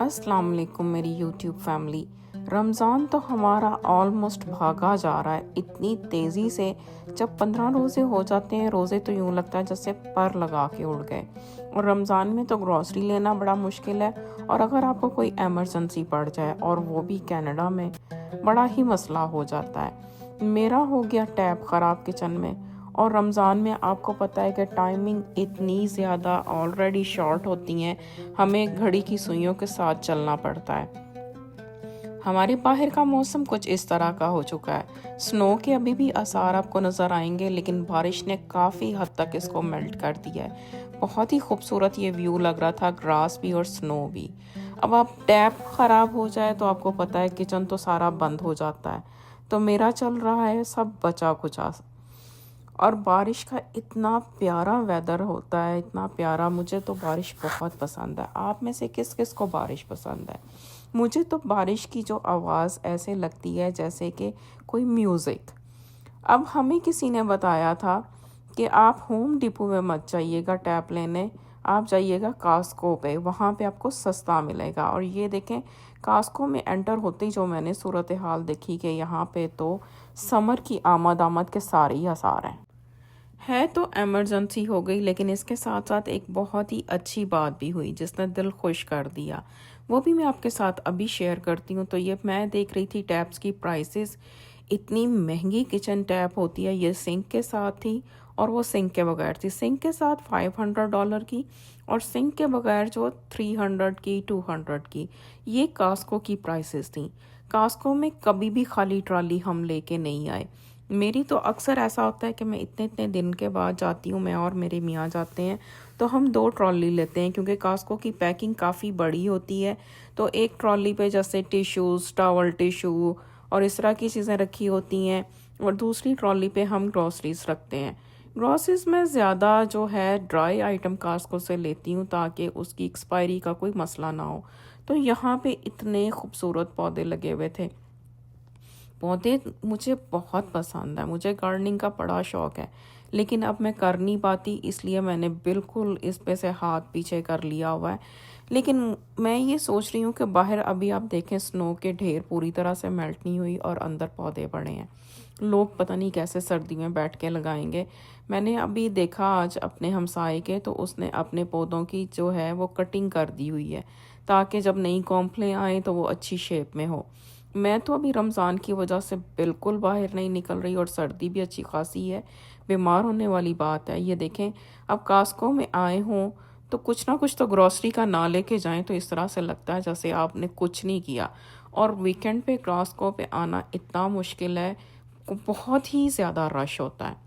अस्सलाम वालेकुम मेरी यूट्यूब फैमिली। रमज़ान तो हमारा ऑलमोस्ट भागा जा रहा है इतनी तेज़ी से। जब 15 रोज़े हो जाते हैं रोज़े तो यूँ लगता है जैसे पर लगा के उड़ गए। और रमज़ान में तो ग्रॉसरी लेना बड़ा मुश्किल है, और अगर आपको कोई एमरजेंसी पड़ जाए और वो भी कनाडा में, बड़ा ही मसला हो जाता है। मेरा हो गया टैप ख़राब किचन में, और रमज़ान में आपको पता है कि टाइमिंग इतनी ज़्यादा ऑलरेडी शॉर्ट होती हैं, हमें घड़ी की सुइयों के साथ चलना पड़ता है। हमारे बाहर का मौसम कुछ इस तरह का हो चुका है। स्नो के अभी भी आसार आपको नज़र आएंगे, लेकिन बारिश ने काफ़ी हद तक इसको मेल्ट कर दिया है। बहुत ही खूबसूरत ये व्यू लग रहा था, ग्रास भी और स्नो भी। अब आप टैप ख़राब हो जाए तो आपको पता है किचन तो सारा बंद हो जाता है। तो मेरा चल रहा है सब बचा कुचा। और बारिश का इतना प्यारा वेदर होता है, इतना प्यारा। मुझे तो बारिश बहुत पसंद है। आप में से किस किस को बारिश पसंद है? मुझे तो बारिश की जो आवाज़ ऐसे लगती है जैसे कि कोई म्यूज़िक। अब हमें किसी ने बताया था कि आप होम डिपो में मत जाइएगा टैप लेने, आप जाइएगा कास्को पे, वहाँ पे आपको सस्ता मिलेगा। और ये देखें, कास्को में एंटर होते ही जो मैंने सूरत हाल देखी कि यहाँ पे तो समर की आमद के सारे ही आसार हैं। है तो इमरजेंसी हो गई, लेकिन इसके साथ साथ एक बहुत ही अच्छी बात भी हुई जिसने दिल खुश कर दिया। वो भी मैं आपके साथ अभी शेयर करती हूँ। तो ये मैं देख रही थी टैप्स की प्राइसेस। इतनी महंगी किचन टैप होती है, ये सिंक के साथ थी और वो सिंक के बगैर थी। सिंक के साथ $500 की, और सिंक के बगैर जो 300 की, 200 की। ये कास्को की प्राइसेस थी। कास्को में कभी भी खाली ट्रॉली हम लेके नहीं आए। मेरी तो अक्सर ऐसा होता है कि मैं इतने इतने दिन के बाद जाती हूँ, मैं और मेरे मियाँ जाते हैं तो हम 2 ट्रॉली लेते हैं, क्योंकि कास्को की पैकिंग काफ़ी बड़ी होती है। तो एक ट्रॉली पे जैसे टिश्यूज़, टॉवल टिश्यू और इस तरह की चीज़ें रखी होती हैं, और दूसरी ट्रॉली पे हम ग्रॉसरीज रखते हैं। ग्रॉसरीज में ज़्यादा जो है ड्राई आइटम कास्को से लेती हूँ ताकि उसकी एक्सपायरी का कोई मसला ना हो। तो यहाँ पे इतने खूबसूरत पौधे लगे हुए थे। पौधे मुझे बहुत पसंद है, मुझे गार्डनिंग का बड़ा शौक है, लेकिन अब मैं कर नहीं पाती, इसलिए मैंने बिल्कुल इस पे से हाथ पीछे कर लिया हुआ है। लेकिन मैं ये सोच रही हूँ कि बाहर अभी आप देखें स्नो के ढेर पूरी तरह से मेल्ट नहीं हुई और अंदर पौधे पड़े हैं। लोग पता नहीं कैसे सर्दी में बैठ के लगाएंगे। मैंने अभी देखा आज अपने हमसाए के, तो उसने अपने पौधों की जो है वो कटिंग कर दी हुई है ताकि जब नई कॉम्प्लें आए तो वो अच्छी शेप में हो। मैं तो अभी रमज़ान की वजह से बिल्कुल बाहर नहीं निकल रही, और सर्दी भी अच्छी खासी है, बीमार होने वाली बात है। ये देखें, अब कास्को में आए हों तो कुछ ना कुछ तो ग्रॉसरी का ना लेके जाएं, तो इस तरह से लगता है जैसे आपने कुछ नहीं किया। और वीकेंड पे कास्को पे आना इतना मुश्किल है, बहुत ही ज़्यादा रश होता है।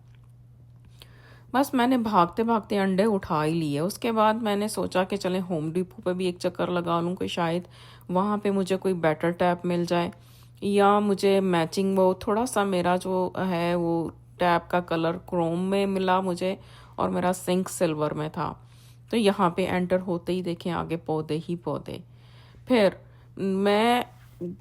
बस मैंने भागते भागते अंडे उठा ही लिए। उसके बाद मैंने सोचा कि चलें होम डिपो पे भी एक चक्कर लगा लूँ, कि शायद वहाँ पे मुझे कोई बेटर टैप मिल जाए, या मुझे मैचिंग वो थोड़ा सा मेरा जो है वो टैप का कलर क्रोम में मिला मुझे, और मेरा सिंक सिल्वर में था। तो यहाँ पे एंटर होते ही देखें आगे पौधे ही पौधे। फिर मैं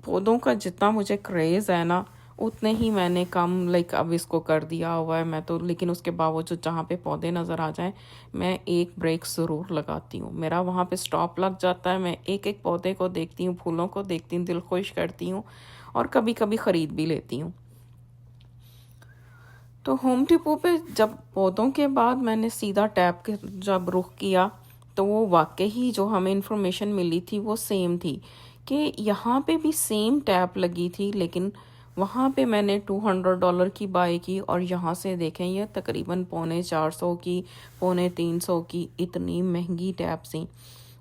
पौधों का जितना मुझे क्रेज़ है ना, उतने ही मैंने कम अब इसको कर दिया हुआ है। मैं तो लेकिन उसके बावजूद जहाँ पे पौधे नज़र आ जाएं, मैं एक ब्रेक ज़रूर लगाती हूँ। मेरा वहाँ पे स्टॉप लग जाता है, मैं एक एक पौधे को देखती हूँ, फूलों को देखती हूँ, दिल खुश करती हूँ, और कभी कभी ख़रीद भी लेती हूँ। तो होम डिपो पे जब पौधों के बाद मैंने सीधा टैप के जब रुख किया, तो वो वाकई ही जो हमें इंफॉर्मेशन मिली थी वो सेम थी, कि यहाँ पे भी सेम टैप लगी थी, लेकिन वहाँ पे मैंने $200 की बाई की, और यहाँ से देखें ये तकरीबन $450 की, $350 की, इतनी महंगी टैप थी।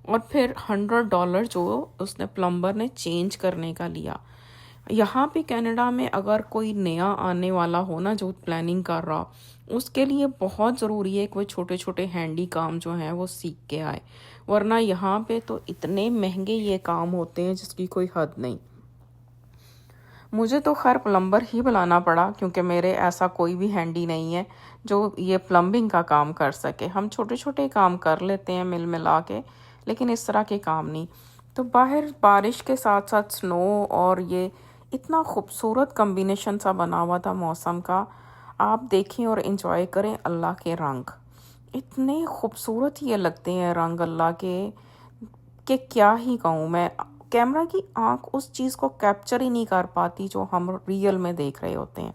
और फिर $100 जो उसने प्लम्बर ने चेंज करने का लिया। यहाँ पे कनाडा में अगर कोई नया आने वाला हो ना, जो प्लानिंग कर रहा, उसके लिए बहुत ज़रूरी है कि वो छोटे छोटे हैंडी काम जो हैं वो सीख के आए, वरना यहाँ पे तो इतने महंगे ये काम होते हैं जिसकी कोई हद नहीं। मुझे तो खैर प्लम्बर ही बुलाना पड़ा, क्योंकि मेरे ऐसा कोई भी हैंडी नहीं है जो ये प्लम्बिंग का काम कर सके। हम छोटे छोटे काम कर लेते हैं मिल मिला के, लेकिन इस तरह के काम नहीं। तो बाहर बारिश के साथ साथ स्नो, और ये इतना खूबसूरत कम्बिनेशन सा बना हुआ था मौसम का। आप देखें और इन्जॉय करें अल्लाह के रंग। इतने खूबसूरत ये लगते हैं रंग अल्लाह के। कि क्या ही कहूँ मैं। कैमरा की आंख उस चीज़ को कैप्चर ही नहीं कर पाती जो हम रियल में देख रहे होते हैं।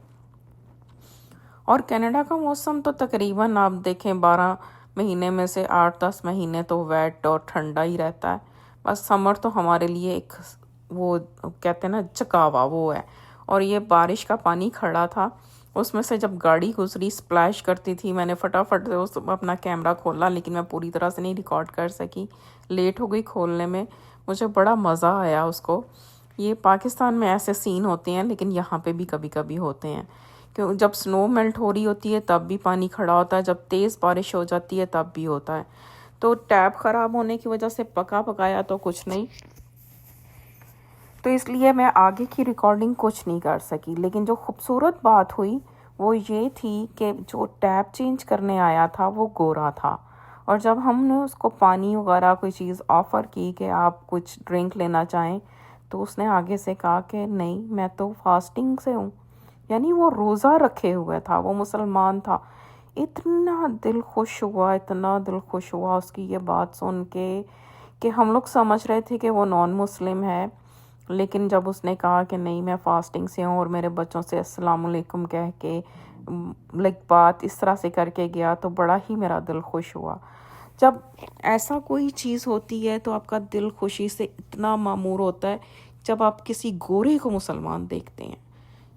और कनाडा का मौसम तो तकरीबन आप देखें 12 महीने में से 8-10 महीने तो वेट और ठंडा ही रहता है। बस समर तो हमारे लिए एक वो कहते हैं ना चकावा वो है। और ये बारिश का पानी खड़ा था, उसमें से जब गाड़ी गुजरी स्प्लैश करती थी, मैंने फटाफट से उस अपना कैमरा खोला, लेकिन मैं पूरी तरह से नहीं रिकॉर्ड कर सकी, लेट हो गई खोलने में। मुझे बड़ा मज़ा आया उसको। ये पाकिस्तान में ऐसे सीन होते हैं, लेकिन यहाँ पे भी कभी कभी होते हैं। क्यों, जब स्नो मेल्ट हो रही होती है तब भी पानी खड़ा होता है, जब तेज़ बारिश हो जाती है तब भी होता है। तो टैप ख़राब होने की वजह से पका पकाया तो कुछ नहीं, तो इसलिए मैं आगे की रिकॉर्डिंग कुछ नहीं कर सकी। लेकिन जो खूबसूरत बात हुई वो ये थी कि जो टैप चेंज करने आया था वो गोरा था। और जब हमने उसको पानी वगैरह कोई चीज़ ऑफ़र की कि आप कुछ ड्रिंक लेना चाहें, तो उसने आगे से कहा कि नहीं, मैं तो फास्टिंग से हूँ। यानी वो रोज़ा रखे हुए था, वो मुसलमान था। इतना दिल खुश हुआ, इतना दिल खुश हुआ उसकी ये बात सुन के कि हम लोग समझ रहे थे कि वो नॉन मुस्लिम है। लेकिन जब उसने कहा कि नहीं मैं फ़ास्टिंग से हूँ और मेरे बच्चों से अस्सलाम वालेकुम कह के लाइक बात इस तरह से करके गया, तो बड़ा ही मेरा दिल खुश हुआ। जब ऐसा कोई चीज़ होती है तो आपका दिल खुशी से इतना मामूर होता है जब आप किसी गोरे को मुसलमान देखते हैं।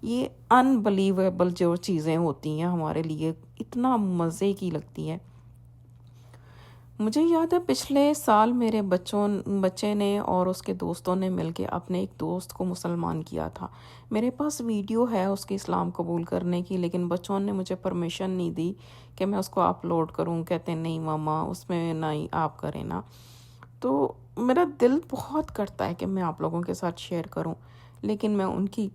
ये अनबिलीवेबल जो चीज़ें होती हैं हमारे लिए इतना मज़े की लगती हैं। मुझे याद है पिछले साल मेरे बच्चे ने और उसके दोस्तों ने मिलके अपने एक दोस्त को मुसलमान किया था। मेरे पास वीडियो है उसके इस्लाम कबूल करने की, लेकिन बच्चों ने मुझे परमिशन नहीं दी कि मैं उसको अपलोड करूं। कहते नहीं मामा, उसमें नहीं आप करें ना। तो मेरा दिल बहुत करता है कि मैं आप लोगों के साथ शेयर करूं, लेकिन मैं उनकी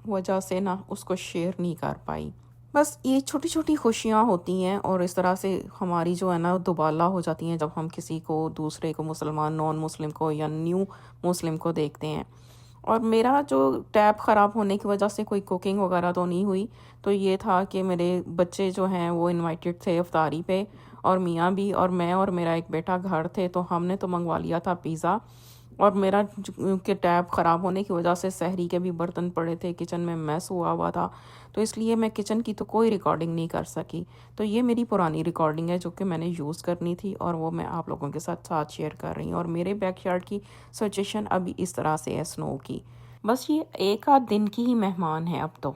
वजह से ना उसको शेयर नहीं कर पाई। बस ये छोटी छोटी खुशियाँ होती हैं और इस तरह से हमारी जो है ना दुबाला हो जाती हैं जब हम किसी को दूसरे को मुसलमान नॉन मुस्लिम को या न्यू मुस्लिम को देखते हैं। और मेरा जो टैब ख़राब होने की वजह से कोई कुकिंग वगैरह तो नहीं हुई। तो ये था कि मेरे बच्चे जो हैं वो इनवाइटेड थे इफ्तारी पे, और मियाँ भी, और मैं और मेरा एक बेटा घर थे, तो हमने तो मंगवा लिया था पिज़्ज़ा। और मेरा के टैब ख़राब होने की वजह से सहरी के भी बर्तन पड़े थे, किचन में मैस हुआ हुआ था, तो इसलिए मैं किचन की तो कोई रिकॉर्डिंग नहीं कर सकी। तो ये मेरी पुरानी रिकॉर्डिंग है जो कि मैंने यूज़ करनी थी, और वो मैं आप लोगों के साथ शेयर कर रही हूँ। और मेरे बैकयार्ड की सिचुएशन अभी इस तरह से है स्नो की। बस ये एक आध दिन की ही मेहमान है अब तो।